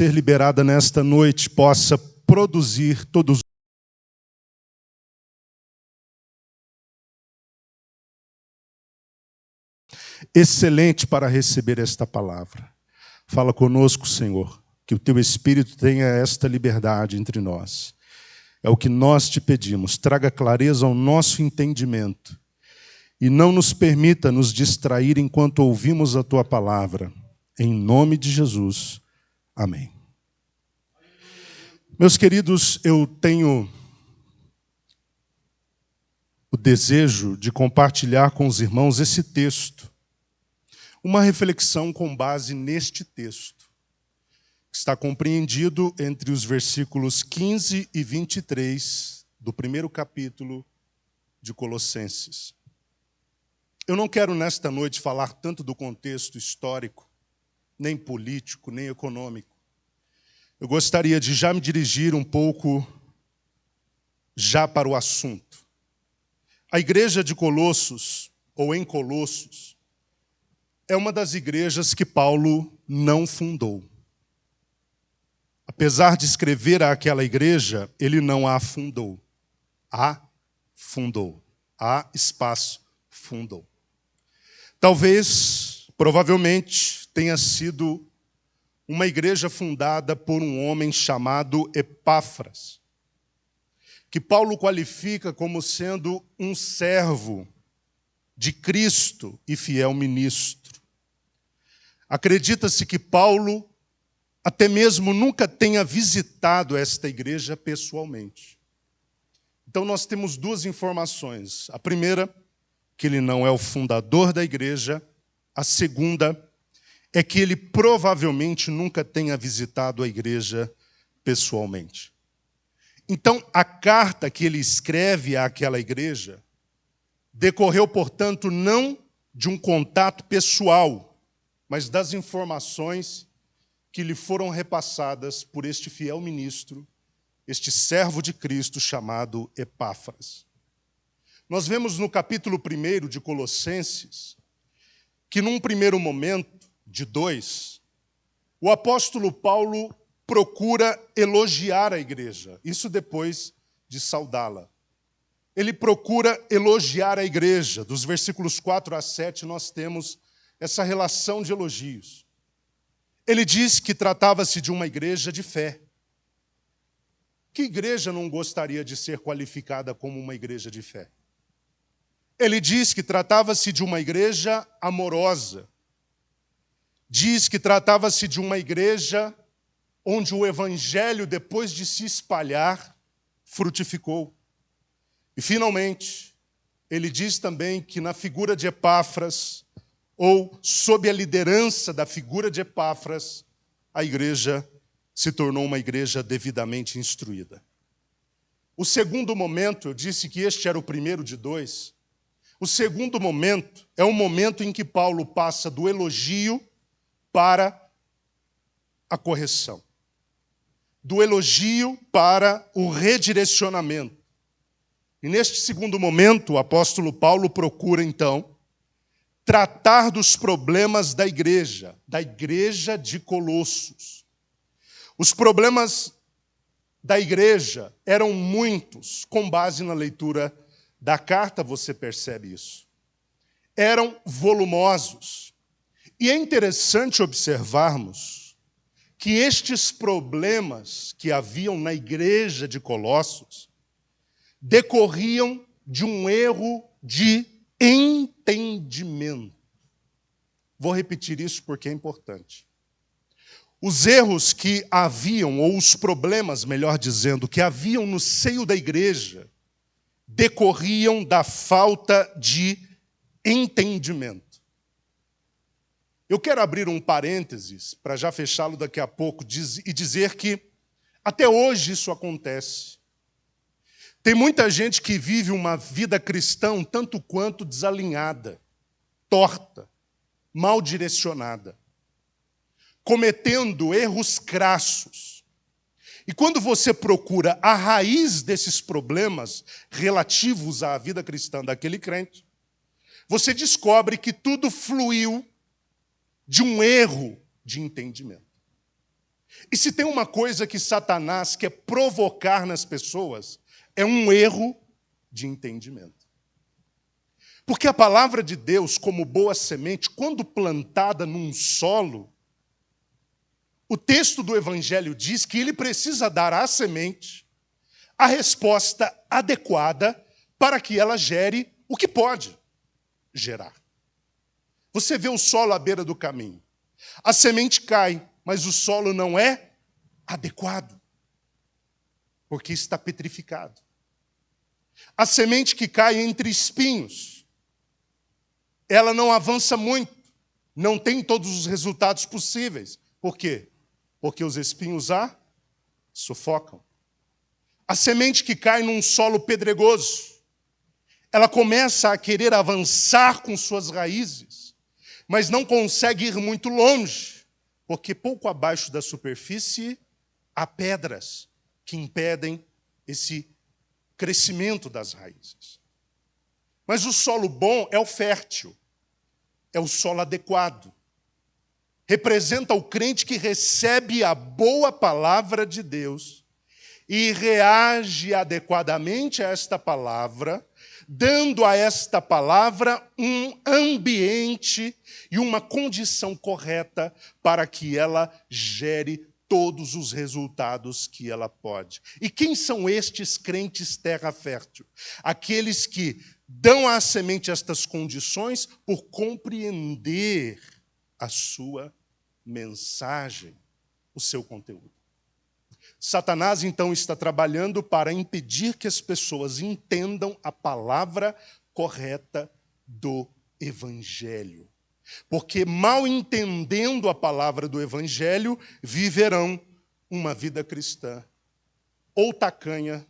ser liberada nesta noite possa produzir todos excelente para receber esta palavra. Fala conosco, Senhor, que o Teu Espírito tenha esta liberdade entre nós. É o que nós te pedimos. Traga clareza ao nosso entendimento e não nos permita nos distrair enquanto ouvimos a Tua palavra. Em nome de Jesus. Amém. Meus queridos, eu tenho o desejo de compartilhar com os irmãos esse texto. Uma reflexão com base neste texto, que está compreendido entre os versículos 15 e 23 do primeiro capítulo de Colossenses. Eu não quero nesta noite falar tanto do contexto histórico, nem político, nem econômico. Eu gostaria de já me dirigir um pouco já para o assunto. A igreja de Colossos, ou em Colossos, é uma das igrejas que Paulo não fundou. Apesar de escrever àquela igreja, ele não a fundou. A fundou. A espaço fundou. Talvez, provavelmente, tenha sido uma igreja fundada por um homem chamado Epáfras, que Paulo qualifica como sendo um servo de Cristo e fiel ministro. Acredita-se que Paulo até mesmo nunca tenha visitado esta igreja pessoalmente. Então nós temos duas informações. A primeira, que ele não é o fundador da igreja. A segunda é que ele provavelmente nunca tenha visitado a igreja pessoalmente. Então, a carta que ele escreve àquela igreja decorreu, portanto, não de um contato pessoal, mas das informações que lhe foram repassadas por este fiel ministro, este servo de Cristo chamado Epáfras. Nós vemos no capítulo 1 de Colossenses que, num primeiro momento, de 2, o apóstolo Paulo procura elogiar a igreja, isso depois de saudá-la. Ele procura elogiar a igreja. Dos versículos 4 a 7, nós temos essa relação de elogios. Ele diz que tratava-se de uma igreja de fé. Que igreja não gostaria de ser qualificada como uma igreja de fé? Ele diz que tratava-se de uma igreja amorosa. Diz que tratava-se de uma igreja onde o evangelho, depois de se espalhar, frutificou. E, finalmente, ele diz também que na figura de Epáfras, ou sob a liderança da figura de Epáfras, a igreja se tornou uma igreja devidamente instruída. O segundo momento, eu disse que este era o primeiro de 2, o segundo momento é o momento em que Paulo passa do elogio para a correção. Do elogio para o redirecionamento. E neste segundo momento, o apóstolo Paulo procura, então, tratar dos problemas da igreja de Colossos. Os problemas da igreja eram muitos, com base na leitura da carta, você percebe isso. Eram volumosos. E é interessante observarmos que estes problemas que haviam na igreja de Colossos decorriam de um erro de entendimento. Vou repetir isso porque é importante. Os erros que haviam, ou os problemas, melhor dizendo, que haviam no seio da igreja, decorriam da falta de entendimento. Eu quero abrir um parênteses, para já fechá-lo daqui a pouco, e dizer que até hoje isso acontece. Tem muita gente que vive uma vida cristã um tanto quanto desalinhada, torta, mal direcionada, cometendo erros crassos. E quando você procura a raiz desses problemas relativos à vida cristã daquele crente, você descobre que tudo fluiu de um erro de entendimento. E se tem uma coisa que Satanás quer provocar nas pessoas, é um erro de entendimento. Porque a palavra de Deus, como boa semente, quando plantada num solo, o texto do Evangelho diz que ele precisa dar à semente a resposta adequada para que ela gere o que pode gerar. Você vê o solo à beira do caminho. A semente cai, mas o solo não é adequado, porque está petrificado. A semente que cai entre espinhos, ela não avança muito, não tem todos os resultados possíveis. Por quê? Porque os espinhos a sufocam. A semente que cai num solo pedregoso, ela começa a querer avançar com suas raízes, mas não consegue ir muito longe, porque pouco abaixo da superfície há pedras que impedem esse crescimento das raízes. Mas o solo bom é o fértil, é o solo adequado. Representa o crente que recebe a boa palavra de Deus e reage adequadamente a esta palavra, dando a esta palavra um ambiente e uma condição correta para que ela gere todos os resultados que ela pode. E quem são estes crentes terra fértil? Aqueles que dão à semente estas condições por compreender a sua mensagem, o seu conteúdo. Satanás, então, está trabalhando para impedir que as pessoas entendam a palavra correta do Evangelho. Porque, mal entendendo a palavra do Evangelho, viverão uma vida cristã ou tacanha,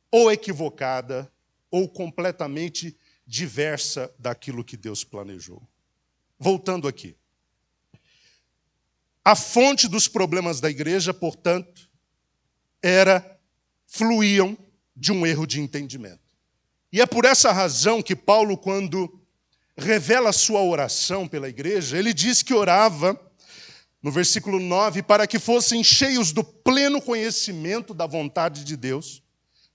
ou equivocada, ou completamente diversa daquilo que Deus planejou. Voltando aqui. A fonte dos problemas da igreja, portanto, fluíam de um erro de entendimento. E é por essa razão que Paulo, quando revela a sua oração pela igreja, ele diz que orava, no versículo 9, para que fossem cheios do pleno conhecimento da vontade de Deus,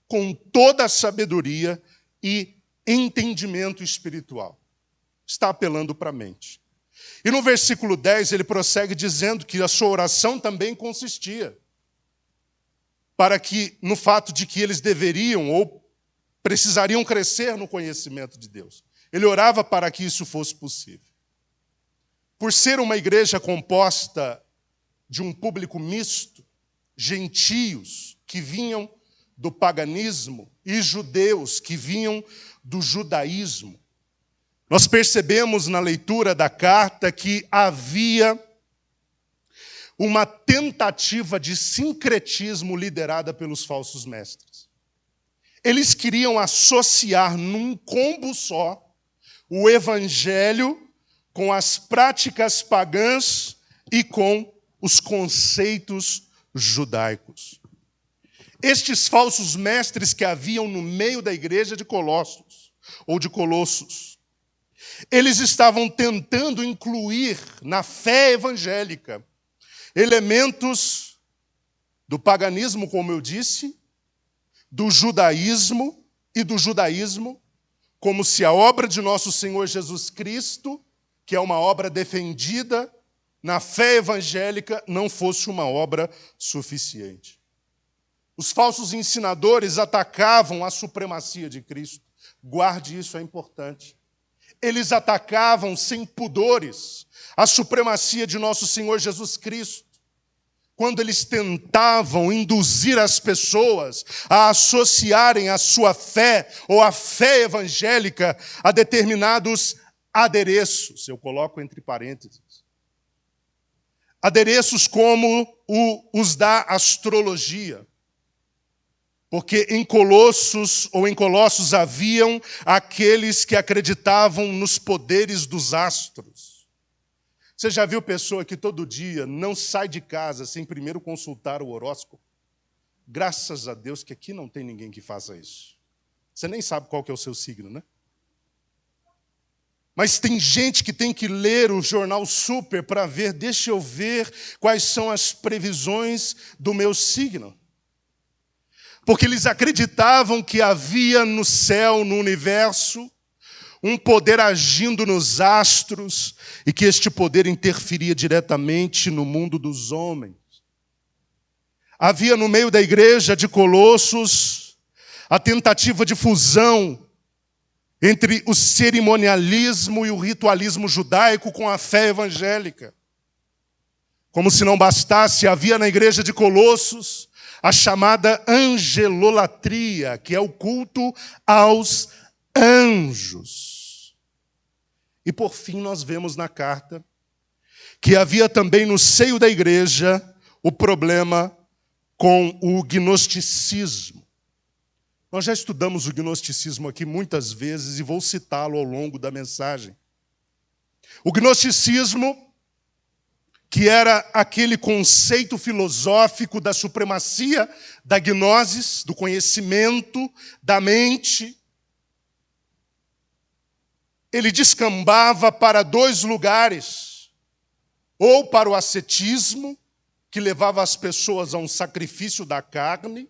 com toda a sabedoria e entendimento espiritual. Está apelando para a mente. E no versículo 10 ele prossegue dizendo que a sua oração também consistia no fato de que eles deveriam ou precisariam crescer no conhecimento de Deus. Ele orava para que isso fosse possível. Por ser uma igreja composta de um público misto, gentios que vinham do paganismo e judeus que vinham do judaísmo, nós percebemos na leitura da carta que havia uma tentativa de sincretismo liderada pelos falsos mestres. Eles queriam associar num combo só o evangelho com as práticas pagãs e com os conceitos judaicos. Estes falsos mestres que haviam no meio da igreja de Colossos, eles estavam tentando incluir na fé evangélica elementos do paganismo, como eu disse, do judaísmo, como se a obra de nosso Senhor Jesus Cristo, que é uma obra defendida na fé evangélica, não fosse uma obra suficiente. Os falsos ensinadores atacavam a supremacia de Cristo. Guarde isso, é importante. Eles atacavam sem pudores a supremacia de nosso Senhor Jesus Cristo, quando eles tentavam induzir as pessoas a associarem a sua fé ou a fé evangélica a determinados adereços. Eu coloco entre parênteses. Adereços como os da astrologia. Porque em Colossos haviam aqueles que acreditavam nos poderes dos astros. Você já viu pessoa que todo dia não sai de casa sem primeiro consultar o horóscopo? Graças a Deus que aqui não tem ninguém que faça isso. Você nem sabe qual que é o seu signo, né? Mas tem gente que tem que ler o jornal Super para ver, deixa eu ver quais são as previsões do meu signo. Porque eles acreditavam que havia no céu, no universo, um poder agindo nos astros e que este poder interferia diretamente no mundo dos homens. Havia no meio da igreja de Colossos a tentativa de fusão entre o cerimonialismo e o ritualismo judaico com a fé evangélica. Como se não bastasse, havia na igreja de Colossos a chamada angelolatria, que é o culto aos anjos. E por fim nós vemos na carta que havia também no seio da igreja o problema com o gnosticismo. Nós já estudamos o gnosticismo aqui muitas vezes e vou citá-lo ao longo da mensagem. O gnosticismo, que era aquele conceito filosófico da supremacia da gnosis, do conhecimento, da mente, ele descambava para dois lugares, ou para o ascetismo, que levava as pessoas a um sacrifício da carne,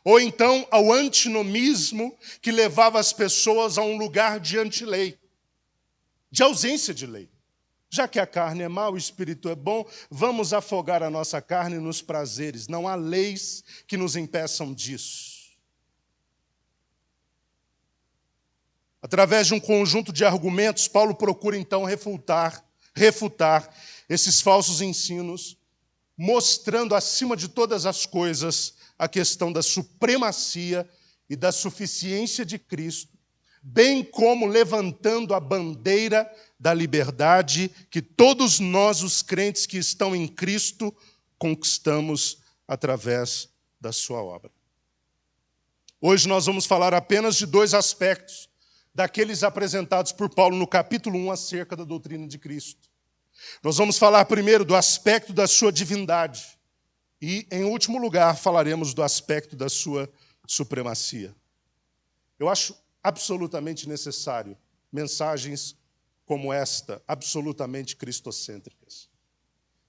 ou então ao antinomismo, que levava as pessoas a um lugar de antilei, de ausência de lei. Já que a carne é má, o espírito é bom, vamos afogar a nossa carne nos prazeres. Não há leis que nos impeçam disso. Através de um conjunto de argumentos, Paulo procura então refutar esses falsos ensinos, mostrando acima de todas as coisas a questão da supremacia e da suficiência de Cristo, bem como levantando a bandeira da liberdade que todos nós, os crentes que estão em Cristo, conquistamos através da sua obra. Hoje nós vamos falar apenas de dois aspectos daqueles apresentados por Paulo no capítulo 1 acerca da doutrina de Cristo. Nós vamos falar primeiro do aspecto da sua divindade e, em último lugar, falaremos do aspecto da sua supremacia. Eu acho absolutamente necessário mensagens como esta, absolutamente cristocêntricas.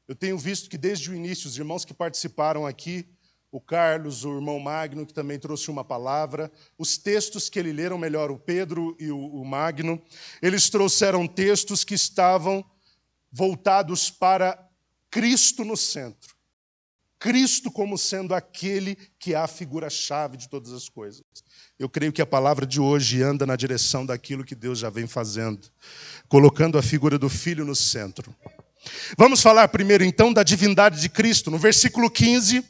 Eu tenho visto que desde o início, os irmãos que participaram aqui, o Carlos, o irmão Magno, que também trouxe uma palavra, os textos que eles leram, melhor, o Pedro e o Magno, eles trouxeram textos que estavam voltados para Cristo no centro. Cristo como sendo aquele que é a figura-chave de todas as coisas. Eu creio que a palavra de hoje anda na direção daquilo que Deus já vem fazendo, colocando a figura do Filho no centro. Vamos falar primeiro, então, da divindade de Cristo. No versículo 15,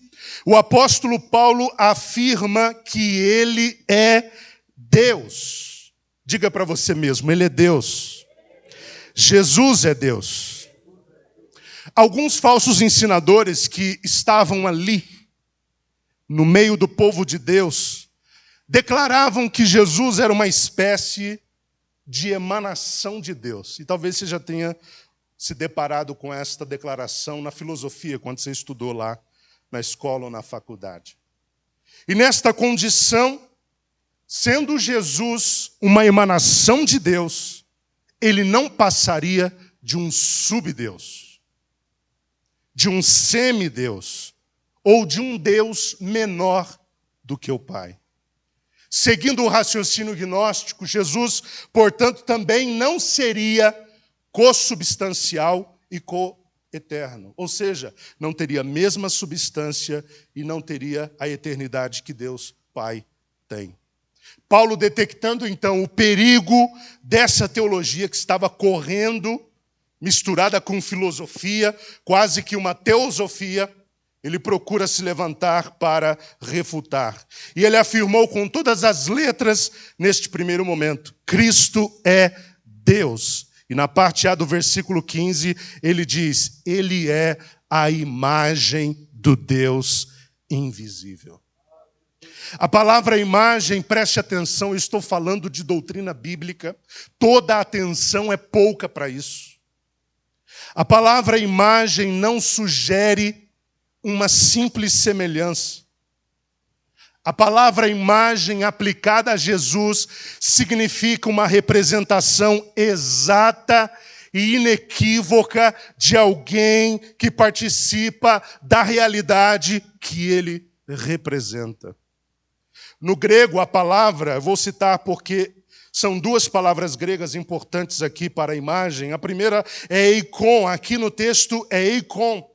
o apóstolo Paulo afirma que ele é Deus. Diga para você mesmo, ele é Deus. Jesus é Deus. Alguns falsos ensinadores que estavam ali, no meio do povo de Deus, declaravam que Jesus era uma espécie de emanação de Deus. E talvez você já tenha se deparado com esta declaração na filosofia, quando você estudou lá na escola ou na faculdade. E nesta condição, sendo Jesus uma emanação de Deus, ele não passaria de um subdeus, de um semideus, ou de um Deus menor do que o Pai. Seguindo o raciocínio gnóstico, Jesus, portanto, também não seria cossubstancial e coeterno. Ou seja, não teria a mesma substância e não teria a eternidade que Deus Pai tem. Paulo, detectando então o perigo dessa teologia que estava correndo, misturada com filosofia, quase que uma teosofia, ele procura se levantar para refutar. E ele afirmou com todas as letras, neste primeiro momento, Cristo é Deus. E na parte A do versículo 15, ele diz, ele é a imagem do Deus invisível. A palavra imagem, preste atenção, eu estou falando de doutrina bíblica, toda a atenção é pouca para isso. A palavra imagem não sugere uma simples semelhança. A palavra imagem aplicada a Jesus significa uma representação exata e inequívoca de alguém que participa da realidade que ele representa. No grego, a palavra, vou citar porque são duas palavras gregas importantes aqui para a imagem. A primeira é eikon, aqui no texto é eikon.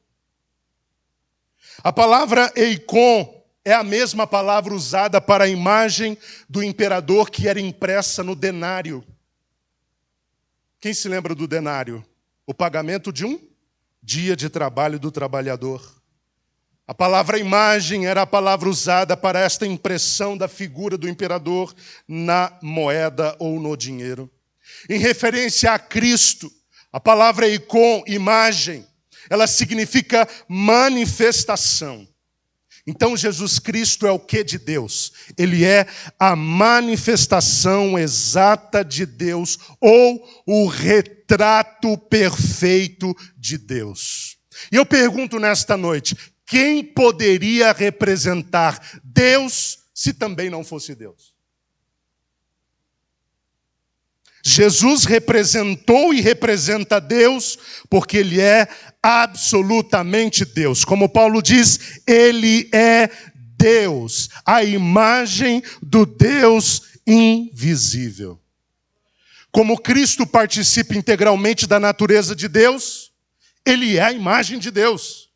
A palavra eikon é a mesma palavra usada para a imagem do imperador que era impressa no denário. Quem se lembra do denário? O pagamento de um dia de trabalho do trabalhador. A palavra imagem era a palavra usada para esta impressão da figura do imperador na moeda ou no dinheiro. Em referência a Cristo, a palavra eikon, imagem, ela significa manifestação. Então Jesus Cristo é o que de Deus? Ele é a manifestação exata de Deus ou o retrato perfeito de Deus. E eu pergunto nesta noite, quem poderia representar Deus se também não fosse Deus? Jesus representou e representa Deus porque Ele é absolutamente Deus. Como Paulo diz, Ele é Deus, a imagem do Deus invisível. Como Cristo participa integralmente da natureza de Deus, Ele é a imagem de Deus.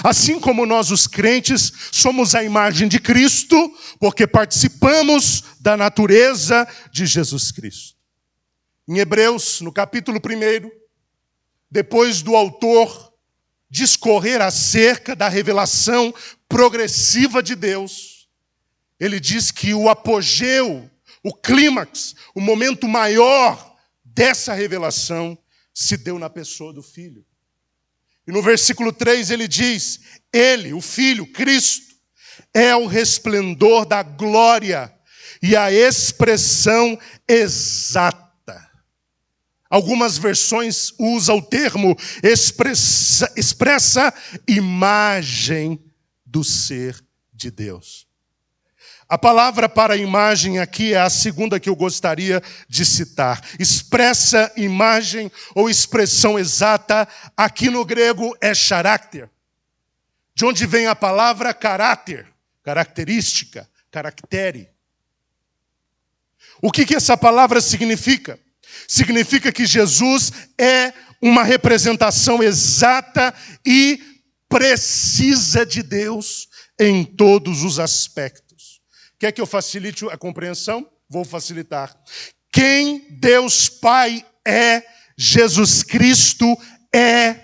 Assim como nós, os crentes, somos a imagem de Cristo, porque participamos da natureza de Jesus Cristo. Em Hebreus, no capítulo 1, depois do autor discorrer acerca da revelação progressiva de Deus, ele diz que o apogeu, o clímax, o momento maior dessa revelação se deu na pessoa do Filho. E no versículo 3 ele diz, ele, o Filho, Cristo, é o resplendor da glória e a expressão exata. Algumas versões usam o termo expressa imagem do ser de Deus. A palavra para imagem aqui é a segunda que eu gostaria de citar. Expressa imagem ou expressão exata, aqui no grego é charakter. De onde vem a palavra caráter, característica, caractere. O que essa palavra significa? Significa que Jesus é uma representação exata e precisa de Deus em todos os aspectos. Quer que eu facilite a compreensão? Vou facilitar. Quem Deus Pai é, Jesus Cristo é.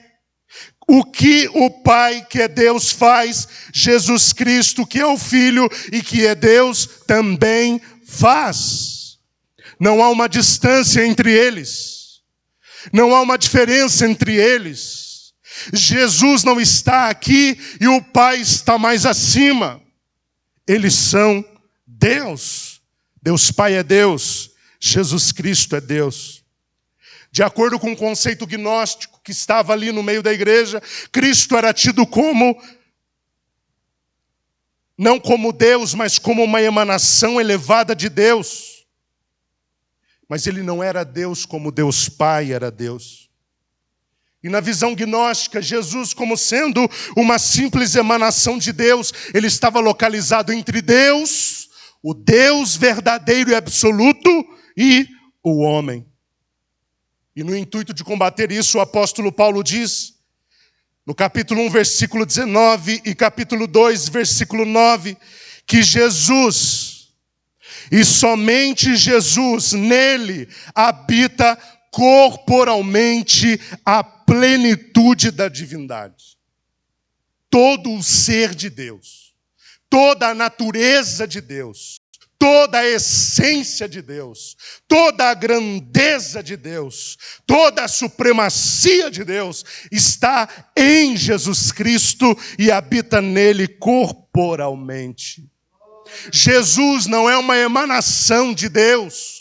O que o Pai, que é Deus, faz, Jesus Cristo, que é o Filho e que é Deus, também faz. Não há uma distância entre eles. Não há uma diferença entre eles. Jesus não está aqui e o Pai está mais acima. Eles são Deus. Deus Pai é Deus. Jesus Cristo é Deus. De acordo com o conceito gnóstico que estava ali no meio da igreja, Cristo era tido como, não como Deus, mas como uma emanação elevada de Deus. Mas ele não era Deus como Deus Pai era Deus. E na visão gnóstica, Jesus, como sendo uma simples emanação de Deus, ele estava localizado entre Deus, o Deus verdadeiro e absoluto, e o homem. E no intuito de combater isso, o apóstolo Paulo diz, no capítulo 1, versículo 19, e capítulo 2, versículo 9, que Jesus, e somente Jesus, nele habita corporalmente a plenitude da divindade. Todo o ser de Deus, toda a natureza de Deus, toda a essência de Deus, toda a grandeza de Deus, toda a supremacia de Deus está em Jesus Cristo e habita nele corporalmente. Jesus não é uma emanação de Deus.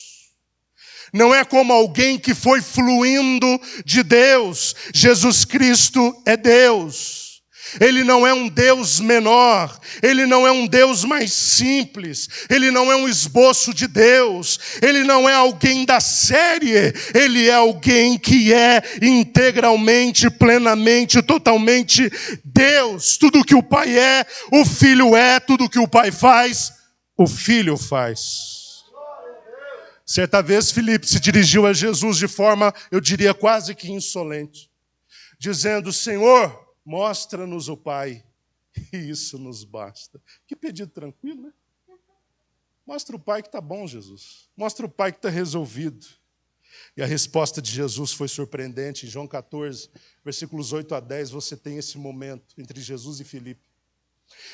Não é como alguém que foi fluindo de Deus. Jesus Cristo é Deus. Ele não é um Deus menor, Ele não é um Deus mais simples, Ele não é um esboço de Deus, Ele não é alguém da série, Ele é alguém que é integralmente, plenamente, totalmente Deus. Tudo que o Pai é, o Filho é, tudo que o Pai faz, o Filho faz. Certa vez Filipe se dirigiu a Jesus de forma, eu diria, quase que insolente, dizendo: Senhor, mostra-nos o Pai, e isso nos basta. Que pedido tranquilo, né? Mostra o Pai que está bom, Jesus. Mostra o Pai que está resolvido. E a resposta de Jesus foi surpreendente. Em João 14, versículos 8 a 10, você tem esse momento entre Jesus e Filipe.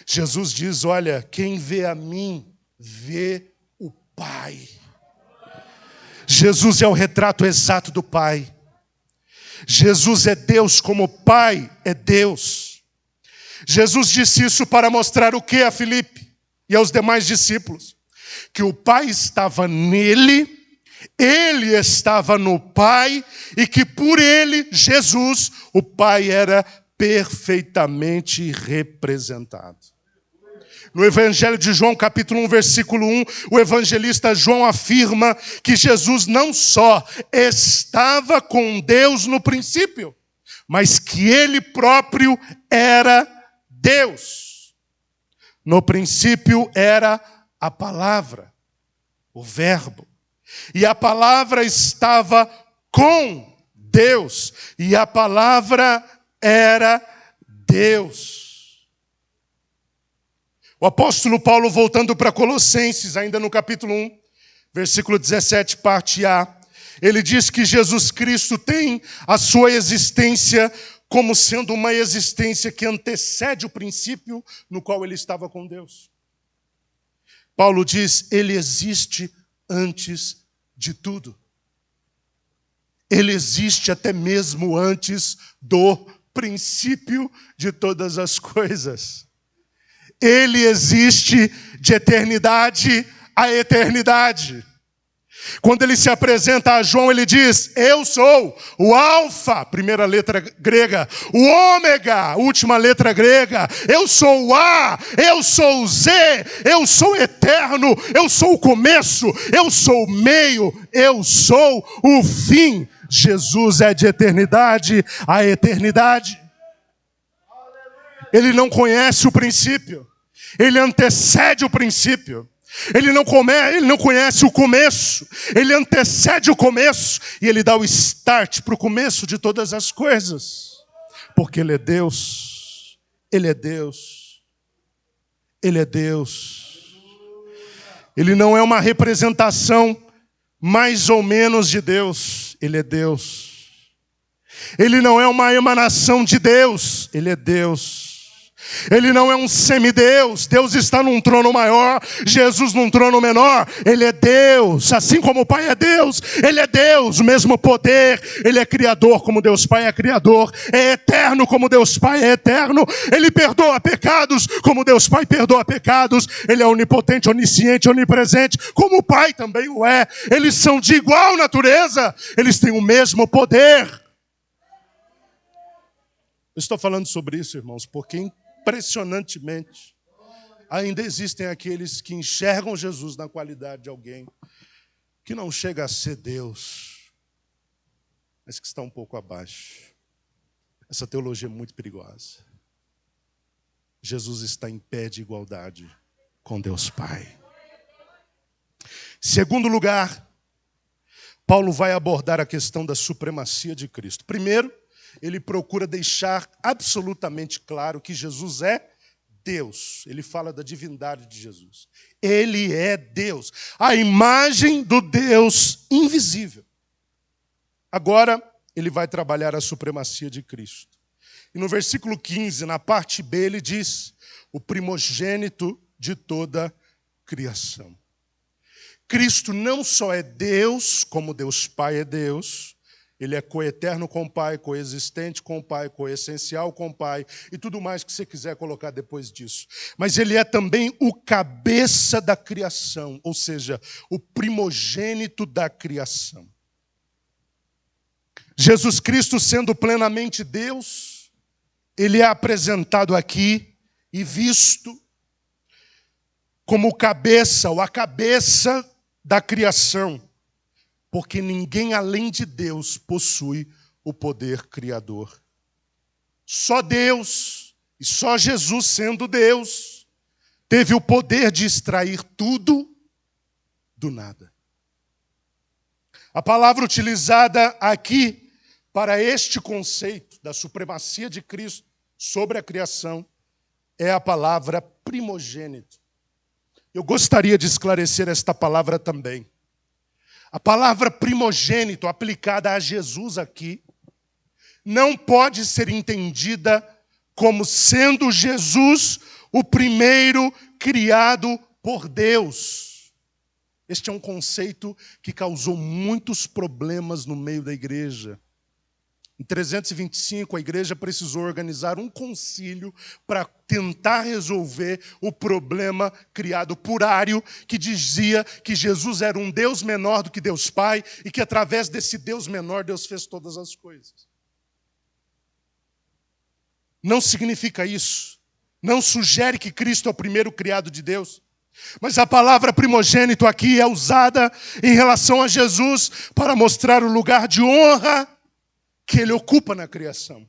Jesus diz: olha, quem vê a mim, vê o Pai. Jesus é o retrato exato do Pai. Jesus é Deus como o Pai é Deus. Jesus disse isso para mostrar o que a Filipe e aos demais discípulos? Que o Pai estava nele, ele estava no Pai, e que por ele, Jesus, o Pai era perfeitamente representado. No Evangelho de João, capítulo 1, versículo 1, o evangelista João afirma que Jesus não só estava com Deus no princípio, mas que ele próprio era Deus. No princípio era a palavra, o verbo. E a palavra estava com Deus, e a palavra era Deus. O apóstolo Paulo, voltando para Colossenses, ainda no capítulo 1, versículo 17, parte A, ele diz que Jesus Cristo tem a sua existência como sendo uma existência que antecede o princípio no qual ele estava com Deus. Paulo diz: ele existe antes de tudo. Ele existe até mesmo antes do princípio de todas as coisas. Ele existe de eternidade a eternidade. Quando ele se apresenta a João, ele diz: eu sou o Alfa, primeira letra grega, o Ômega, última letra grega, eu sou o A, eu sou o Z, eu sou eterno, eu sou o começo, eu sou o meio, eu sou o fim. Jesus é de eternidade a eternidade. Ele não conhece o princípio, ele antecede o princípio. Ele não conhece o começo, ele antecede o começo e ele dá o start para o começo de todas as coisas. Porque ele é Deus, ele é Deus, ele é Deus. Ele não é uma representação mais ou menos de Deus, ele é Deus. Ele não é uma emanação de Deus, ele é Deus. Ele não é um semideus, Deus está num trono maior, Jesus num trono menor, ele é Deus, assim como o Pai é Deus, ele é Deus, o mesmo poder, ele é criador como Deus Pai é criador, é eterno como Deus Pai é eterno, ele perdoa pecados como Deus Pai perdoa pecados, ele é onipotente, onisciente, onipresente, como o Pai também o é, eles são de igual natureza, eles têm o mesmo poder. Eu estou falando sobre isso, irmãos, porque impressionantemente, ainda existem aqueles que enxergam Jesus na qualidade de alguém que não chega a ser Deus, mas que está um pouco abaixo. Essa teologia é muito perigosa. Jesus está em pé de igualdade com Deus Pai. Segundo lugar, Paulo vai abordar a questão da supremacia de Cristo. Primeiro, ele procura deixar absolutamente claro que Jesus é Deus. Ele fala da divindade de Jesus. Ele é Deus, a imagem do Deus invisível. Agora, ele vai trabalhar a supremacia de Cristo. E no versículo 15, na parte B, ele diz: o primogênito de toda a criação. Cristo não só é Deus, como Deus Pai é Deus, ele é coeterno com o Pai, coexistente com o Pai, coessencial com o Pai, e tudo mais que você quiser colocar depois disso. Mas ele é também o cabeça da criação, ou seja, o primogênito da criação. Jesus Cristo, sendo plenamente Deus, ele é apresentado aqui e visto como o cabeça, ou a cabeça da criação, porque ninguém além de Deus possui o poder criador. Só Deus, e só Jesus sendo Deus, teve o poder de extrair tudo do nada. A palavra utilizada aqui para este conceito da supremacia de Cristo sobre a criação é a palavra primogênito. Eu gostaria de esclarecer esta palavra também. A palavra primogênito aplicada a Jesus aqui não pode ser entendida como sendo Jesus o primeiro criado por Deus. Este é um conceito que causou muitos problemas no meio da igreja. Em 325, a igreja precisou organizar um concílio para tentar resolver o problema criado por Ário, que dizia que Jesus era um Deus menor do que Deus Pai e que através desse Deus menor Deus fez todas as coisas. Não significa isso. Não sugere que Cristo é o primeiro criado de Deus. Mas a palavra primogênito aqui é usada em relação a Jesus para mostrar o lugar de honra que ele ocupa na criação.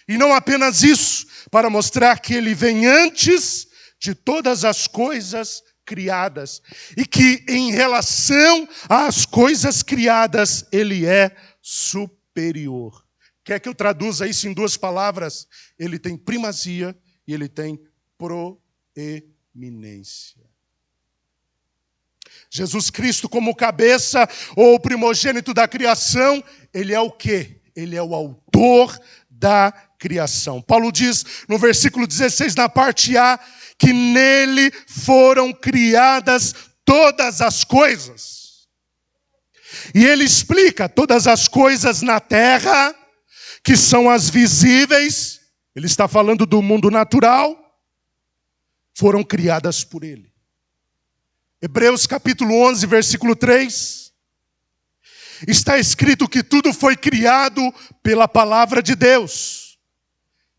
E não apenas isso, para mostrar que ele vem antes de todas as coisas criadas. E que em relação às coisas criadas, ele é superior. Quer que eu traduza isso em duas palavras? Ele tem primazia e ele tem proeminência. Jesus Cristo como cabeça ou primogênito da criação, ele é o quê? Ele é o autor da criação. Paulo diz no versículo 16, na parte A, que nele foram criadas todas as coisas. E ele explica todas as coisas na terra, que são as visíveis, ele está falando do mundo natural, foram criadas por ele. Hebreus capítulo 11, versículo 3, está escrito que tudo foi criado pela palavra de Deus.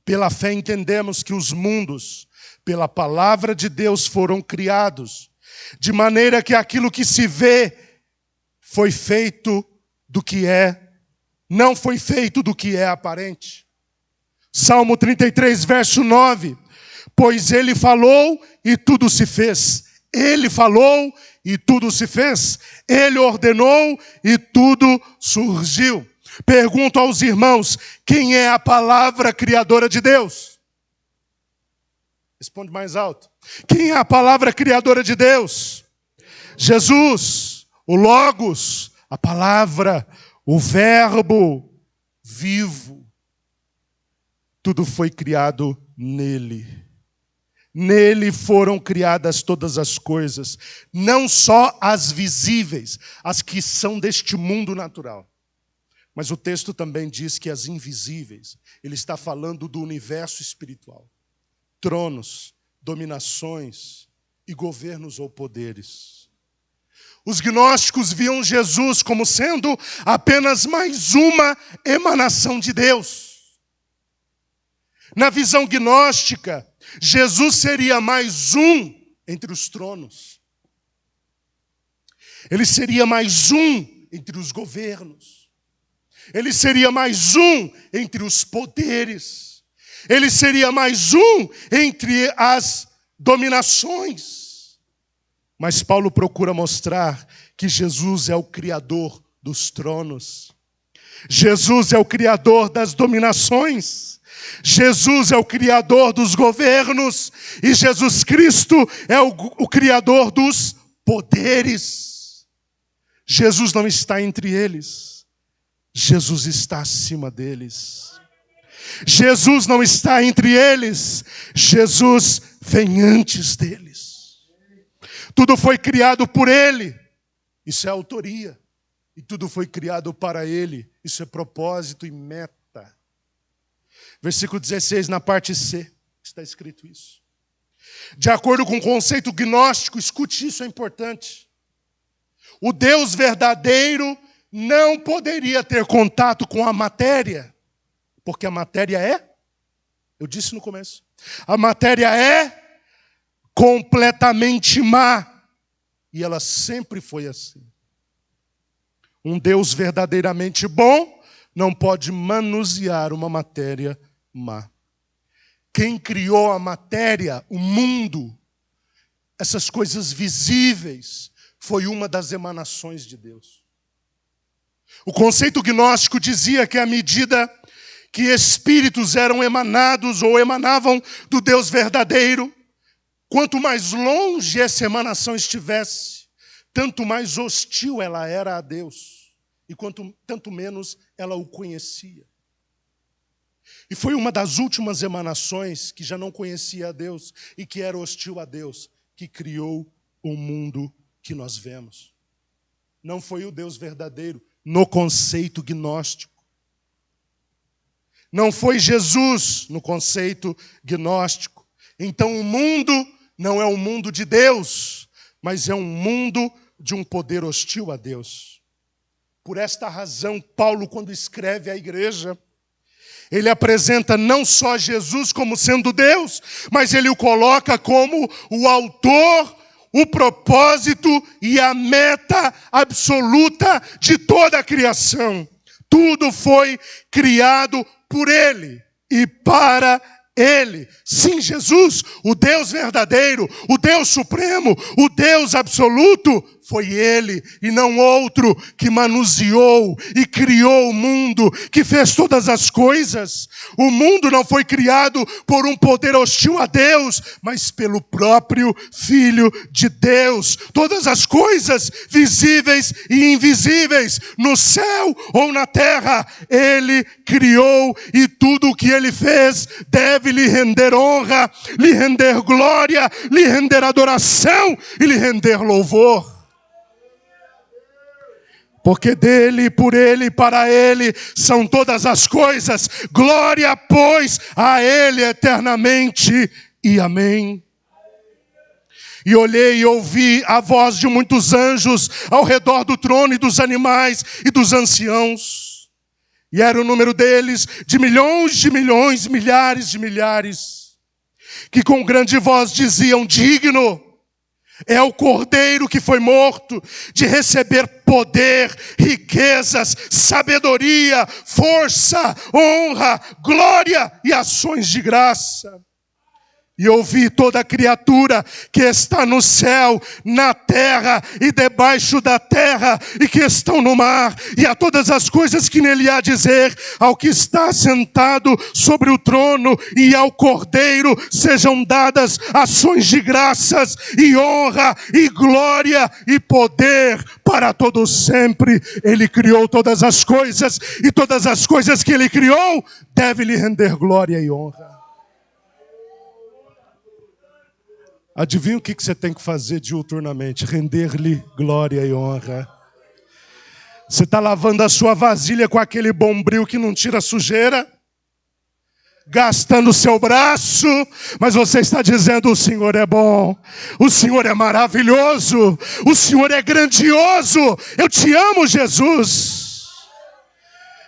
Pela fé entendemos que os mundos, pela palavra de Deus, foram criados, de maneira que aquilo que se vê foi feito do que é, não foi feito do que é aparente. Salmo 33, verso 9, pois ele falou e tudo se fez. Ele falou e tudo se fez. Ele ordenou e tudo surgiu. Pergunto aos irmãos, quem é a palavra criadora de Deus? Responde mais alto. Quem é a palavra criadora de Deus? Jesus, o Logos, a palavra, o Verbo vivo. Tudo foi criado nele. Nele foram criadas todas as coisas, não só as visíveis, as que são deste mundo natural. Mas o texto também diz que as invisíveis, ele está falando do universo espiritual. Tronos, dominações e governos ou poderes. Os gnósticos viam Jesus como sendo apenas mais uma emanação de Deus. Na visão gnóstica, Jesus seria mais um entre os tronos. Ele seria mais um entre os governos. Ele seria mais um entre os poderes. Ele seria mais um entre as dominações. Mas Paulo procura mostrar que Jesus é o Criador dos tronos. Jesus é o Criador das dominações. Jesus é o Criador dos governos e Jesus Cristo é o Criador dos poderes. Jesus não está entre eles, Jesus está acima deles. Jesus não está entre eles, Jesus vem antes deles. Tudo foi criado por ele, isso é autoria. E tudo foi criado para ele, isso é propósito e meta. Versículo 16, na parte C, está escrito isso. De acordo com o conceito gnóstico, escute isso, é importante. O Deus verdadeiro não poderia ter contato com a matéria, porque a matéria é Eu disse no começo. A matéria é completamente má. E ela sempre foi assim. Um Deus verdadeiramente bom não pode manusear uma matéria má. Quem criou a matéria, o mundo, essas coisas visíveis, foi uma das emanações de Deus. O conceito gnóstico dizia que à medida que espíritos eram emanados ou emanavam do Deus verdadeiro, quanto mais longe essa emanação estivesse, tanto mais hostil ela era a Deus, e tanto menos ela o conhecia. E foi uma das últimas emanações que já não conhecia a Deus e que era hostil a Deus, que criou o mundo que nós vemos. Não foi o Deus verdadeiro, no conceito gnóstico. Não foi Jesus, no conceito gnóstico. Então o mundo não é o mundo de Deus, mas é um mundo de um poder hostil a Deus. Por esta razão, Paulo, quando escreve à igreja, ele apresenta não só Jesus como sendo Deus, mas ele o coloca como o autor, o propósito e a meta absoluta de toda a criação. Tudo foi criado por ele e para ele. Sim, Jesus, o Deus verdadeiro, o Deus supremo, o Deus absoluto, foi ele e não outro que manuseou e criou o mundo, que fez todas as coisas. O mundo não foi criado por um poder hostil a Deus, mas pelo próprio Filho de Deus. Todas as coisas visíveis e invisíveis, no céu ou na terra, ele criou, e tudo o que ele fez deve lhe render honra, lhe render glória, lhe render adoração e lhe render louvor. Porque dele, por ele e para ele são todas as coisas. Glória, pois, a ele eternamente. E amém. E olhei e ouvi a voz de muitos anjos ao redor do trono e dos animais e dos anciãos. E era o número deles de milhões, milhares de milhares, que com grande voz diziam: digno é o Cordeiro que foi morto de receber poder, riquezas, sabedoria, força, honra, glória e ações de graça. E ouvi toda a criatura que está no céu, na terra e debaixo da terra, e que estão no mar, e a todas as coisas que nele há dizer, ao que está sentado sobre o trono e ao Cordeiro sejam dadas ações de graças e honra e glória e poder para todos sempre. Ele criou todas as coisas, e todas as coisas que ele criou devem lhe render glória e honra. Adivinha o que você tem que fazer diuturnamente? Render-lhe glória e honra. Você está lavando a sua vasilha com aquele bombril que não tira sujeira, gastando o seu braço, mas você está dizendo: o Senhor é bom, o Senhor é maravilhoso, o Senhor é grandioso, eu te amo, Jesus.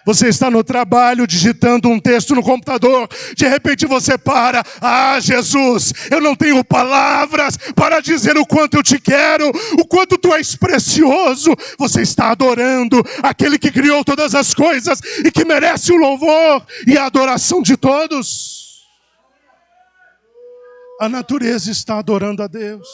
Você está no trabalho digitando um texto no computador, de repente você para: ah, Jesus, eu não tenho palavras para dizer o quanto eu te quero, o quanto tu és precioso. Você está adorando aquele que criou todas as coisas e que merece o louvor e a adoração de todos. A natureza está adorando a Deus.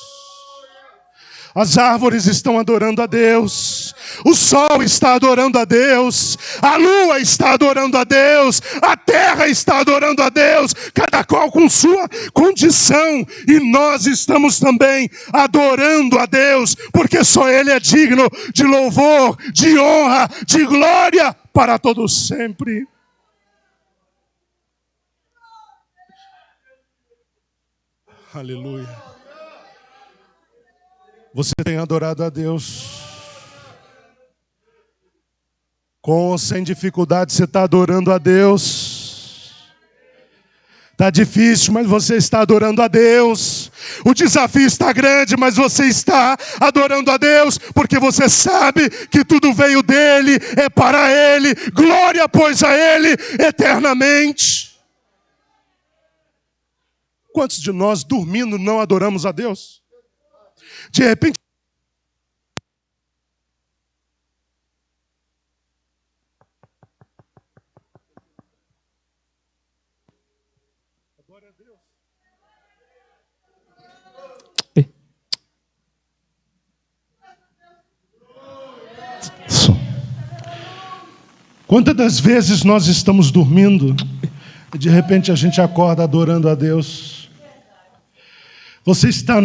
As árvores estão adorando a Deus, o sol está adorando a Deus, a lua está adorando a Deus, a terra está adorando a Deus, cada qual com sua condição, e nós estamos também adorando a Deus, porque só Ele é digno de louvor, de honra, de glória para todos sempre. Aleluia. Você tem adorado a Deus? Com ou sem dificuldade você está adorando a Deus? Está difícil, mas você está adorando a Deus. O desafio está grande, mas você está adorando a Deus, porque você sabe que tudo veio dEle, é para Ele. Glória, pois, a Ele eternamente. Quantos de nós, dormindo, não adoramos a Deus? De repente, adore a Deus. Quantas das vezes nós estamos dormindo e de repente a gente acorda adorando a Deus? Você está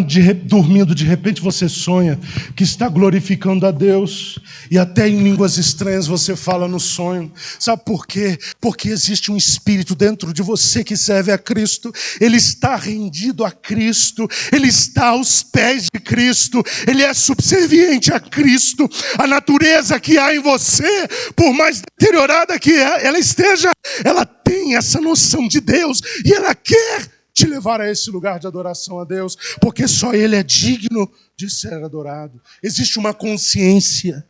dormindo, de repente você sonha que está glorificando a Deus. E até em línguas estranhas você fala no sonho. Sabe por quê? Porque existe um espírito dentro de você que serve a Cristo. Ele está rendido a Cristo. Ele está aos pés de Cristo. Ele é subserviente a Cristo. A natureza que há em você, por mais deteriorada que ela esteja, ela tem essa noção de Deus. E ela quer te levar a esse lugar de adoração a Deus, porque só Ele é digno de ser adorado. Existe uma consciência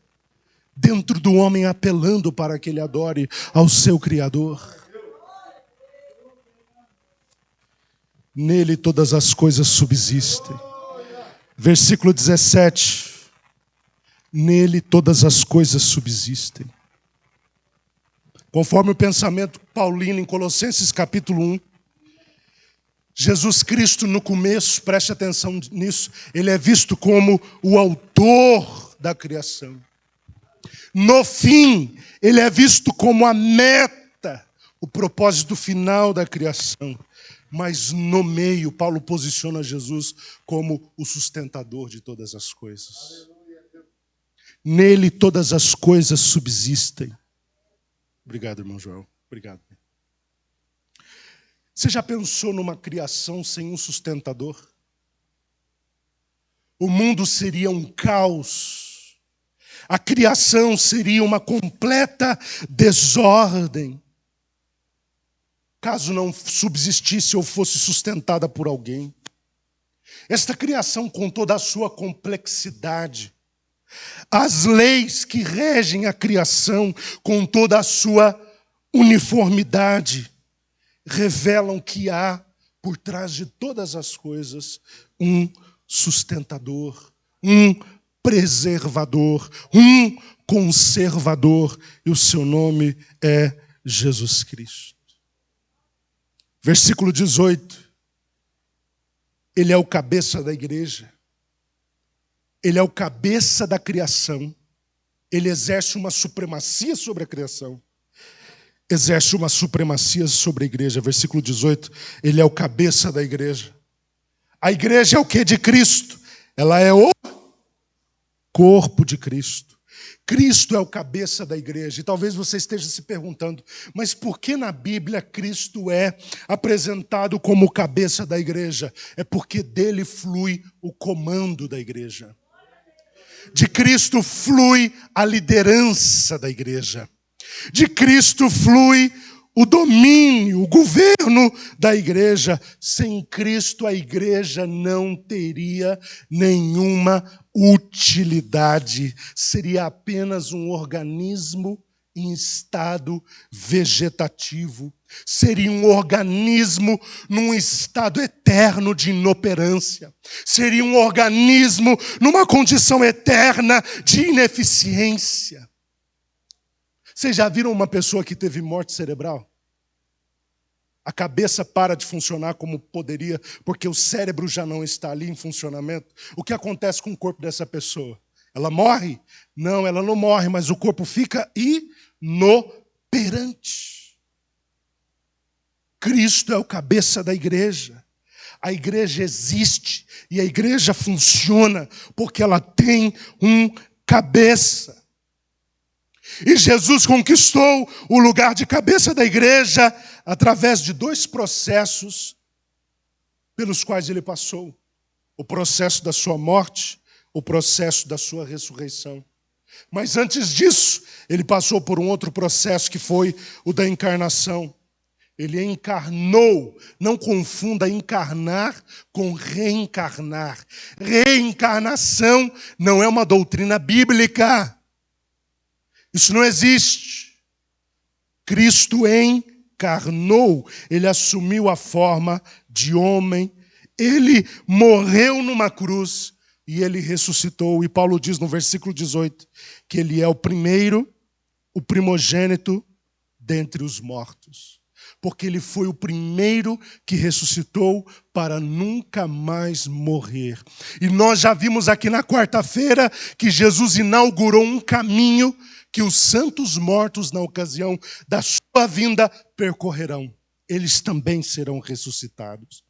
dentro do homem apelando para que ele adore ao seu Criador. Nele todas as coisas subsistem. Versículo 17. Nele todas as coisas subsistem. Conforme o pensamento paulino em Colossenses capítulo 1, Jesus Cristo no começo, preste atenção nisso, ele é visto como o autor da criação. No fim, ele é visto como a meta, o propósito final da criação. Mas no meio, Paulo posiciona Jesus como o sustentador de todas as coisas. Nele todas as coisas subsistem. Obrigado, irmão Joel. Obrigado. Você já pensou numa criação sem um sustentador? O mundo seria um caos. A criação seria uma completa desordem, caso não subsistisse ou fosse sustentada por alguém. Esta criação, com toda a sua complexidade, as leis que regem a criação, com toda a sua uniformidade, revelam que há, por trás de todas as coisas, um sustentador, um preservador, um conservador, e o seu nome é Jesus Cristo. Versículo 18. Ele é o cabeça da igreja. Ele é o cabeça da criação. Ele exerce uma supremacia sobre a criação. Exerce uma supremacia sobre a igreja. Versículo 18, ele é o cabeça da igreja. A igreja é o que de Cristo? Ela é o corpo de Cristo. Cristo é o cabeça da igreja. E talvez você esteja se perguntando, mas por que na Bíblia Cristo é apresentado como o cabeça da igreja? É porque dele flui o comando da igreja. De Cristo flui a liderança da igreja. De Cristo flui o domínio, o governo da igreja. Sem Cristo, a igreja não teria nenhuma utilidade. Seria apenas um organismo em estado vegetativo. Seria um organismo num estado eterno de inoperância. Seria um organismo numa condição eterna de ineficiência. Vocês já viram uma pessoa que teve morte cerebral? A cabeça para de funcionar como poderia, porque o cérebro já não está ali em funcionamento. O que acontece com o corpo dessa pessoa? Ela morre? Não, ela não morre, mas o corpo fica inoperante. Cristo é o cabeça da igreja. A igreja existe e a igreja funciona porque ela tem um cabeça. E Jesus conquistou o lugar de cabeça da igreja através de dois processos pelos quais ele passou. O processo da sua morte, o processo da sua ressurreição. Mas antes disso, ele passou por um outro processo que foi o da encarnação. Ele encarnou, não confunda encarnar com reencarnar. Reencarnação não é uma doutrina bíblica. Isso não existe. Cristo encarnou, ele assumiu a forma de homem Ele morreu numa cruz e ele ressuscitou. E Paulo diz no versículo 18 que ele é o primeiro, o primogênito dentre os mortos. Porque ele foi o primeiro que ressuscitou para nunca mais morrer. E nós já vimos aqui na quarta-feira que Jesus inaugurou um caminho que os santos mortos, na ocasião da sua vinda, percorrerão. Eles também serão ressuscitados.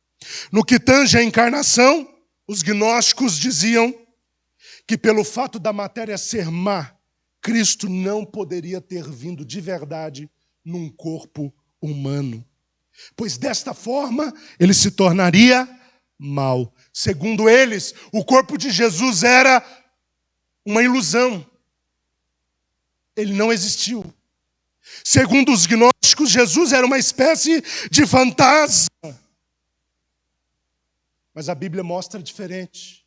No que tange à encarnação, os gnósticos diziam que pelo fato da matéria ser má, Cristo não poderia ter vindo de verdade num corpo humano, pois desta forma ele se tornaria mau. Segundo eles, o corpo de Jesus era uma ilusão. Ele não existiu. Segundo os gnósticos, Jesus era uma espécie de fantasma. Mas a Bíblia mostra diferente.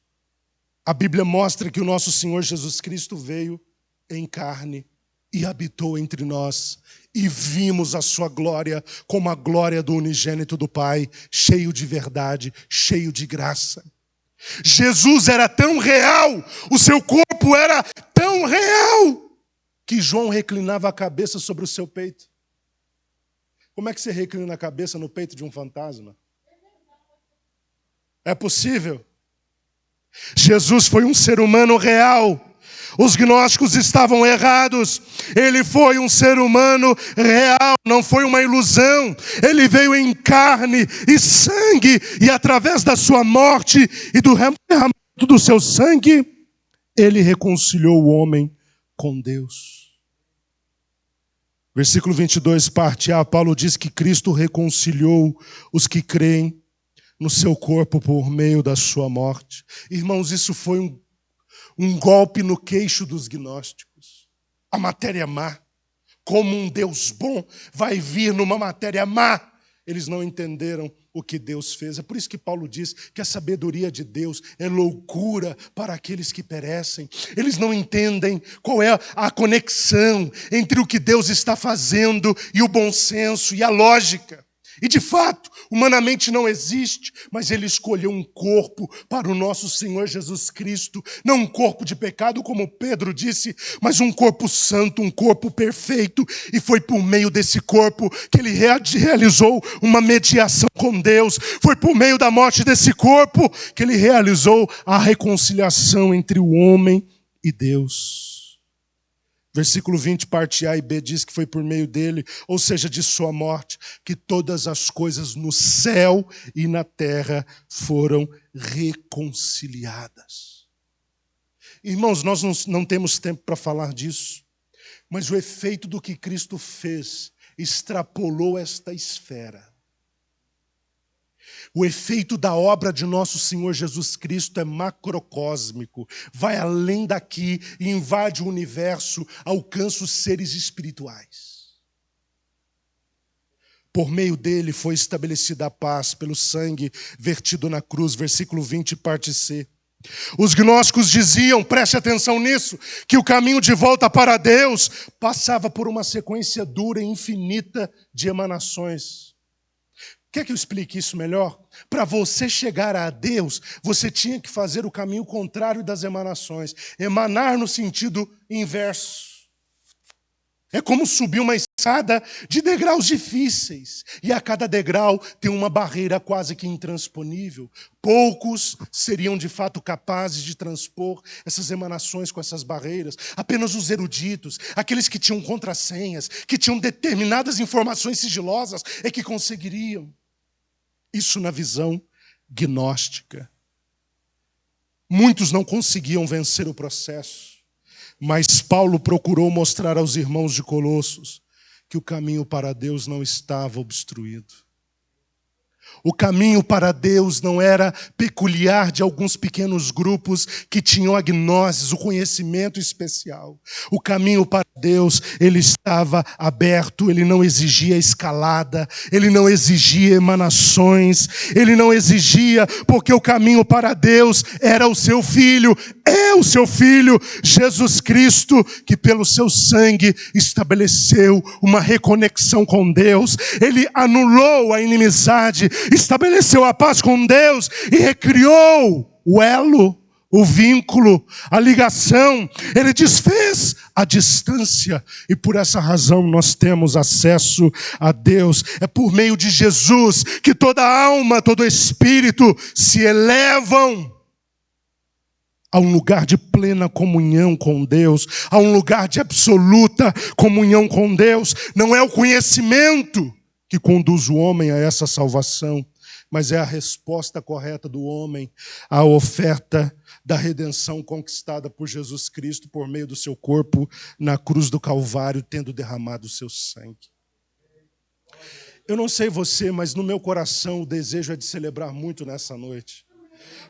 A Bíblia mostra que o nosso Senhor Jesus Cristo veio em carne e habitou entre nós. E vimos a sua glória como a glória do unigênito do Pai, cheio de verdade, cheio de graça. Jesus era tão real, o seu corpo era tão real, que João reclinava a cabeça sobre o seu peito. Como é que você reclina a cabeça no peito de um fantasma? É possível? Jesus foi um ser humano real. Os gnósticos estavam errados. Ele foi um ser humano real, não foi uma ilusão. Ele veio em carne e sangue, e através da sua morte e do derramamento do seu sangue, ele reconciliou o homem com Deus. Versículo 22, parte A, Paulo diz que Cristo reconciliou os que creem no seu corpo por meio da sua morte. Irmãos, isso foi um golpe no queixo dos gnósticos. A matéria má, como um Deus bom vai vir numa matéria má. Eles não entenderam o que Deus fez. É por isso que Paulo diz que a sabedoria de Deus é loucura para aqueles que perecem. Eles não entendem qual é a conexão entre o que Deus está fazendo e o bom senso e a lógica. E de fato, humanamente não existe, mas ele escolheu um corpo para o nosso Senhor Jesus Cristo, não um corpo de pecado, como Pedro disse, mas um corpo santo, um corpo perfeito, e foi por meio desse corpo que ele realizou uma mediação com Deus, foi por meio da morte desse corpo que ele realizou a reconciliação entre o homem e Deus. Versículo 20, parte A e B, diz que foi por meio dele, ou seja, de sua morte, que todas as coisas no céu e na terra foram reconciliadas. Irmãos, nós não temos tempo para falar disso, mas o efeito do que Cristo fez extrapolou esta esfera. O efeito da obra de nosso Senhor Jesus Cristo é macrocósmico, vai além daqui e invade o universo, alcança os seres espirituais. Por meio dele foi estabelecida a paz pelo sangue vertido na cruz, versículo 20, parte C. Os gnósticos diziam, preste atenção nisso, que o caminho de volta para Deus passava por uma sequência dura e infinita de emanações. Quer que eu explique isso melhor? Para você chegar a Deus, você tinha que fazer o caminho contrário das emanações. Emanar no sentido inverso. É como subir uma escada de degraus difíceis. E a cada degrau tem uma barreira quase que intransponível. Poucos seriam de fato capazes de transpor essas emanações com essas barreiras. Apenas os eruditos, aqueles que tinham contrassenhas, que tinham determinadas informações sigilosas, é que conseguiriam. Isso na visão gnóstica. Muitos não conseguiam vencer o processo. Mas Paulo procurou mostrar aos irmãos de Colossos que o caminho para Deus não estava obstruído. O caminho para Deus não era peculiar de alguns pequenos grupos que tinham a gnoses, o conhecimento especial. O caminho para Deus, ele estava aberto, ele não exigia escalada, ele não exigia emanações, ele não exigia, porque o caminho para Deus era o seu Filho, é o seu Filho, Jesus Cristo, que pelo seu sangue estabeleceu uma reconexão com Deus. Ele anulou a inimizade estabeleceu a paz com Deus e recriou o elo, o vínculo, a ligação. Ele desfez a distância e por essa razão nós temos acesso a Deus. É por meio de Jesus que toda alma, todo espírito se elevam a um lugar de plena comunhão com Deus, a um lugar de absoluta comunhão com Deus. Não é o conhecimento que conduz o homem a essa salvação, mas é a resposta correta do homem à oferta da redenção conquistada por Jesus Cristo por meio do seu corpo na cruz do Calvário, tendo derramado o seu sangue. Eu não sei você, mas no meu coração o desejo é de celebrar muito nessa noite.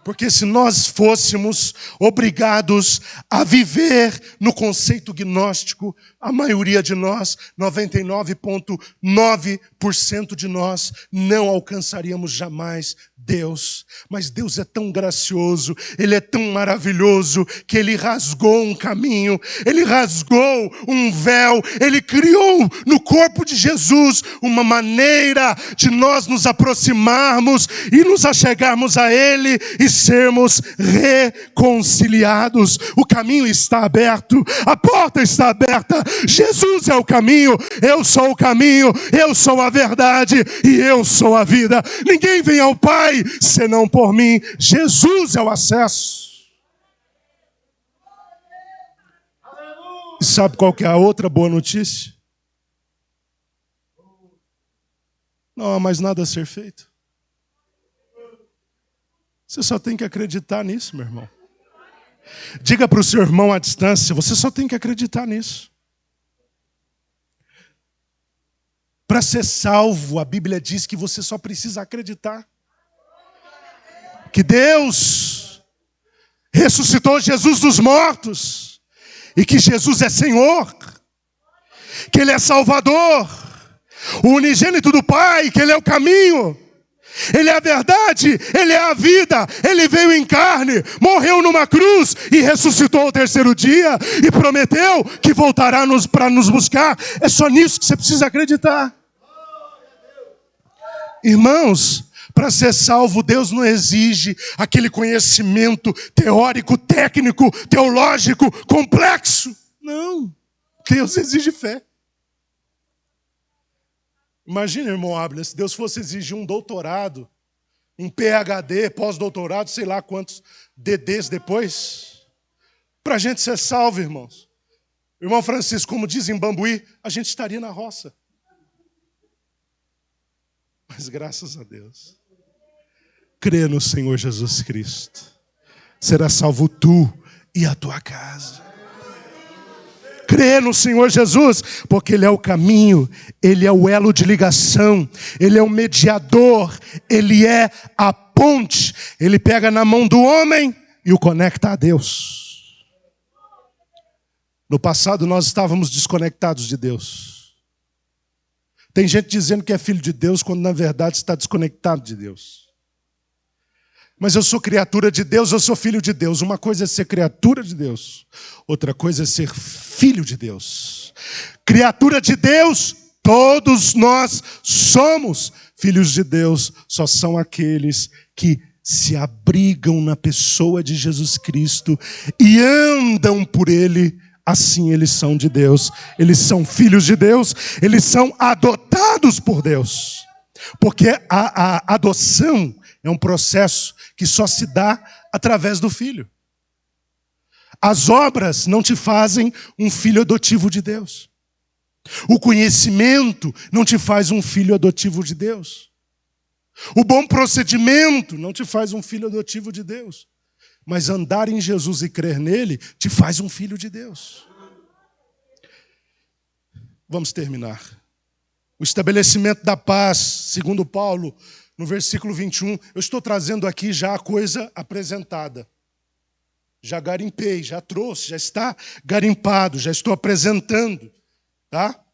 Porque se nós fôssemos obrigados a viver no conceito gnóstico, a maioria de nós, 99,9% de nós, não alcançaríamos jamais Deus. Mas Deus é tão gracioso, Ele é tão maravilhoso, que Ele rasgou um caminho, Ele rasgou um véu, Ele criou no corpo de Jesus uma maneira de nós nos aproximarmos e nos achegarmos a Ele e sermos reconciliados. O caminho está aberto, a porta está aberta. Jesus é o caminho, eu sou o caminho, eu sou a verdade e eu sou a vida. Ninguém vem ao Pai senão por mim. Jesus é o acesso. E sabe qual que é a outra boa notícia? Não há mais nada a ser feito. Você só tem que acreditar nisso, meu irmão. Diga para o seu irmão à distância, você só tem que acreditar nisso. Para ser salvo, a Bíblia diz que você só precisa acreditar. Que Deus ressuscitou Jesus dos mortos. E que Jesus é Senhor. Que Ele é Salvador. O unigênito do Pai, que Ele é o caminho. Ele é a verdade, Ele é a vida. Ele veio em carne, morreu numa cruz e ressuscitou ao terceiro dia e prometeu que voltará para nos buscar. É só nisso que você precisa acreditar. Irmãos, para ser salvo, Deus não exige aquele conhecimento teórico, técnico, teológico, complexo. Não, Deus exige fé. Imagina, irmão Abner, se Deus fosse exigir um doutorado, um PhD, pós-doutorado, sei lá quantos DDs depois, para a gente ser salvo, irmãos. Irmão Francisco, como diz em Bambuí, a gente estaria na roça. Mas graças a Deus, crê no Senhor Jesus Cristo. Será salvo tu e a tua casa. Crê no Senhor Jesus, porque Ele é o caminho, Ele é o elo de ligação, Ele é o mediador, Ele é a ponte. Ele pega na mão do homem e o conecta a Deus. No passado nós estávamos desconectados de Deus. Tem gente dizendo que é filho de Deus, quando na verdade está desconectado de Deus. Mas eu sou criatura de Deus, eu sou filho de Deus. Uma coisa é ser criatura de Deus, outra coisa é ser filho de Deus. Criatura de Deus, todos nós somos. Filhos de Deus só são aqueles que se abrigam na pessoa de Jesus Cristo e andam por Ele. Assim eles são de Deus, eles são filhos de Deus, eles são adotados por Deus. Porque a adoção é um processo que só se dá através do Filho. As obras não te fazem um filho adotivo de Deus. O conhecimento não te faz um filho adotivo de Deus. O bom procedimento não te faz um filho adotivo de Deus. Mas andar em Jesus e crer nele te faz um filho de Deus. Vamos terminar. O estabelecimento da paz, segundo Paulo, no versículo 21, eu estou trazendo aqui já a coisa apresentada. Já garimpei, já trouxe, já está garimpado, já estou apresentando, tá?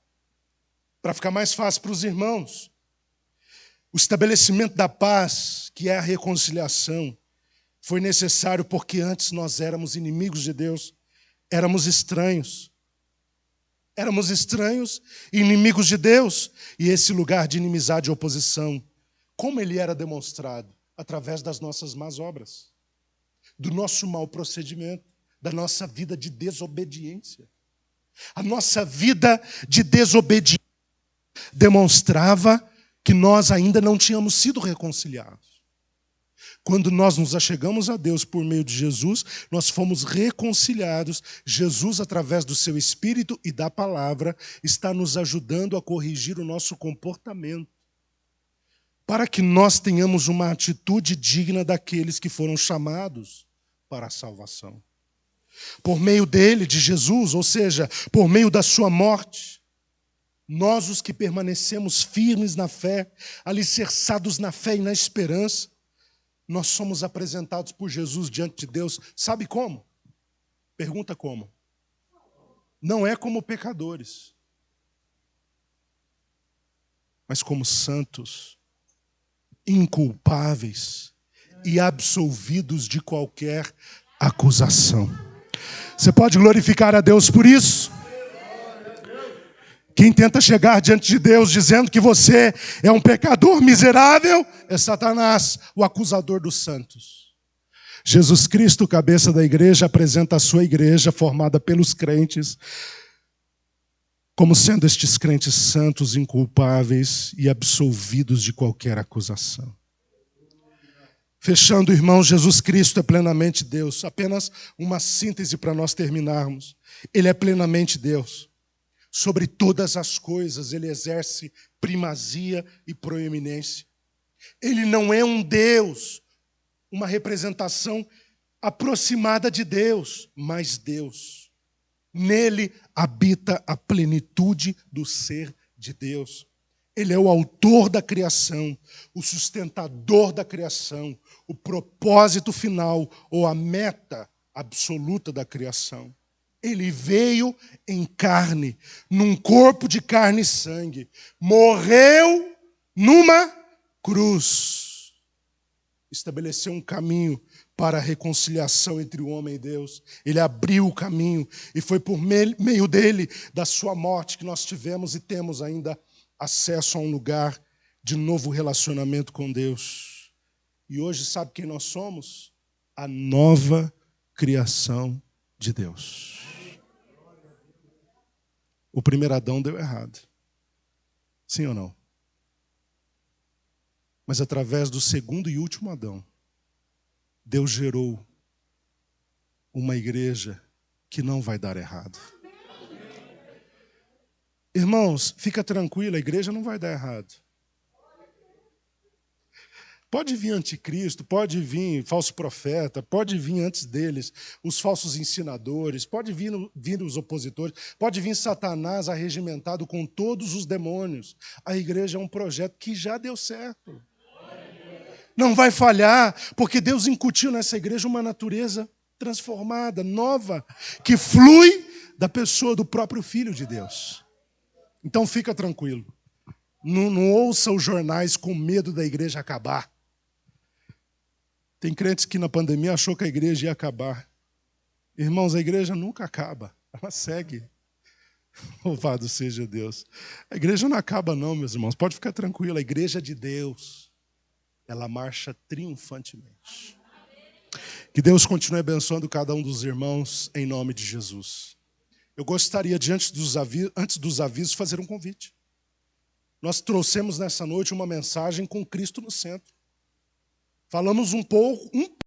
Para ficar mais fácil para os irmãos. O estabelecimento da paz, que é a reconciliação, foi necessário porque antes nós éramos inimigos de Deus, éramos estranhos. Éramos estranhos e inimigos de Deus. E esse lugar de inimizade e oposição Como ele era demonstrado? Através das nossas más obras, do nosso mau procedimento, da nossa vida de desobediência. A nossa vida de desobediência demonstrava que nós ainda não tínhamos sido reconciliados. Quando nós nos achegamos a Deus por meio de Jesus, nós fomos reconciliados. Jesus, através do seu Espírito e da palavra, está nos ajudando a corrigir o nosso comportamento, para que nós tenhamos uma atitude digna daqueles que foram chamados para a salvação. Por meio dele, de Jesus, ou seja, por meio da sua morte, nós, os que permanecemos firmes na fé, alicerçados na fé e na esperança, nós somos apresentados por Jesus diante de Deus. Sabe como? Pergunta como? Não é como pecadores, mas como santos, inculpáveis e absolvidos de qualquer acusação. Você pode glorificar a Deus por isso? Quem tenta chegar diante de Deus dizendo que você é um pecador miserável é Satanás, o acusador dos santos. Jesus Cristo, cabeça da igreja, apresenta a sua igreja formada pelos crentes como sendo estes crentes santos, inculpáveis e absolvidos de qualquer acusação. Fechando, irmãos, Jesus Cristo é plenamente Deus. Apenas uma síntese para nós terminarmos. Ele é plenamente Deus. Sobre todas as coisas, ele exerce primazia e proeminência. Ele não é um Deus, uma representação aproximada de Deus, mas Deus. Nele habita a plenitude do ser de Deus. Ele é o autor da criação, o sustentador da criação, o propósito final ou a meta absoluta da criação. Ele veio em carne, num corpo de carne e sangue. Morreu numa cruz. Estabeleceu um caminho para a reconciliação entre o homem e Deus. Ele abriu o caminho e foi por meio dele, da sua morte, que nós tivemos e temos ainda acesso a um lugar de novo relacionamento com Deus. E hoje, sabe quem nós somos? A nova criação de Deus. O primeiro Adão deu errado. Sim ou não? Mas através do segundo e último Adão, Deus gerou uma igreja que não vai dar errado. Irmãos, fica tranquilo, a igreja não vai dar errado. Pode vir anticristo, pode vir falso profeta, pode vir antes deles os falsos ensinadores, pode vir os opositores, pode vir Satanás arregimentado com todos os demônios. A igreja é um projeto que já deu certo. Não vai falhar, porque Deus incutiu nessa igreja uma natureza transformada, nova, que flui da pessoa do próprio Filho de Deus. Então fica tranquilo. Não ouça os jornais com medo da igreja acabar. Tem crentes que na pandemia achou que a igreja ia acabar. Irmãos, a igreja nunca acaba, ela segue. Louvado seja Deus. A igreja não acaba não, meus irmãos, pode ficar tranquilo, a igreja de Deus, ela marcha triunfantemente. Que Deus continue abençoando cada um dos irmãos em nome de Jesus. Eu gostaria, antes dos avisos, fazer um convite. Nós trouxemos nessa noite uma mensagem com Cristo no centro. Falamos um pouco